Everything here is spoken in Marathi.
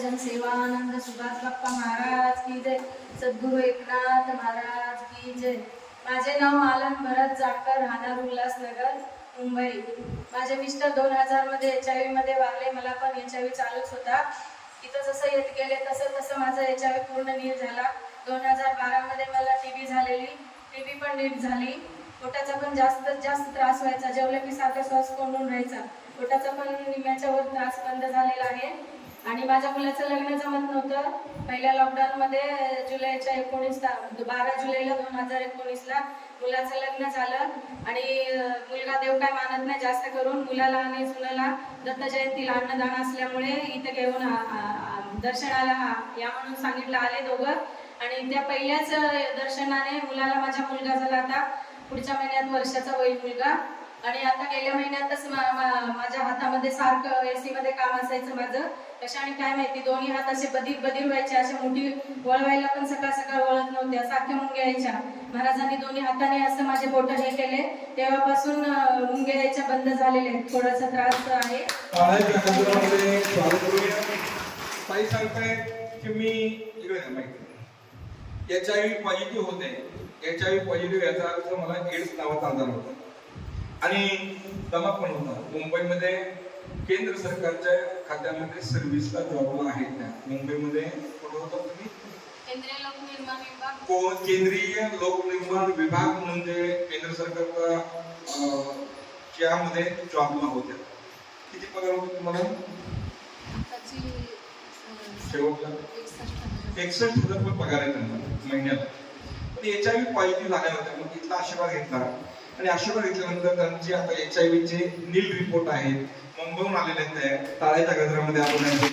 जनसेवानंद सुभाष बाप्पा महाराज की जय, सद्गुरू एकनाथ महाराज की जय। माझे नाव आलन भरत जाकर, राहणार उल्हासनगर, मुंबई। माझे मिस्टर 2000 मध्ये HIV मध्ये वारले। मला पण HIV चालूच होता। इथं जसं येत गेले तसं तसं माझा HIV पूर्ण नीट झाला। 2012 मध्ये मला TB झालेली, TB पण नीट झाली। पोटाचा पण जास्त त्रास व्हायचा, जेवले की सारखा श्वास कोंडून राहायचा। पोटाचा पण निम्याच्या वर त्रास बंद झालेला आहे। आणि माझ्या मुलाचं लग्न जमत नव्हतं। पहिल्या लॉकडाऊन मध्ये जुलैच्या 12 जुलैला 2019ला मुलाचं लग्न झालं। आणि मुलगा देव काय मानत नाही जास्त करून। मुलाला आणि सुनेला दत्त जयंतीला अन्नदान असल्यामुळे इथे घेऊन दर्शनाला या म्हणून सांगितलं आले दोघं। आणि त्या पहिल्याच दर्शनाने मुलाला माझा मुलगा झाला। आता पुढच्या महिन्यात वर्षाचा होईल मुलगा। आणि आता गेल्या महिन्यातच माझ्या हातामध्ये सारखं AC मध्ये काम असायचं माझं। कशाने काय माहिती दोन्ही हात असे बधीर व्हायचे, असे मुठी वळवायला पण सकाळ वळत नव्हत्या, सारख्या मुंग्या यायच्या। महाराजांनी दोन्ही हाताने असं माझे बोट हे केले, तेव्हापासून मुंग्या यायच्या बंद झालेले आहेत। थोडासा त्रास आहे। ताई सांगताय की मी HIV पॉझिटिव्ह होते। HIV पॉझिटिव्ह याचा अर्थ मला एड्स नावाचा आजार होता आणि दमा पण होता। मुंबईमध्ये केंद्र सरकारच्या खात्यामध्ये सर्व्हिसला जॉबला आहेत त्या। मुंबईमध्ये कुठं होता तुम्ही? केंद्रीय लोकनिर्माण विभाग। केंद्रीय लोकनिर्माण विभाग म्हणजे केंद्र सरकारचा त्यामध्ये जॉबला होत्या। किती पगार होता तुम्हाला? शेवटला 61,000 रुपये पगार आहे त्यांना महिन्याला। पण HIV पॉझिटिव्ह झाल्या होत्या। मग इथला आशीर्वाद घेतला आणि आशीर्वाद घेतल्यानंतर त्यांची आता HIV चे नील रिपोर्ट आहेत, मुंबईहून आलेले आहेत। टाळ्याच्या गजरामध्ये आपण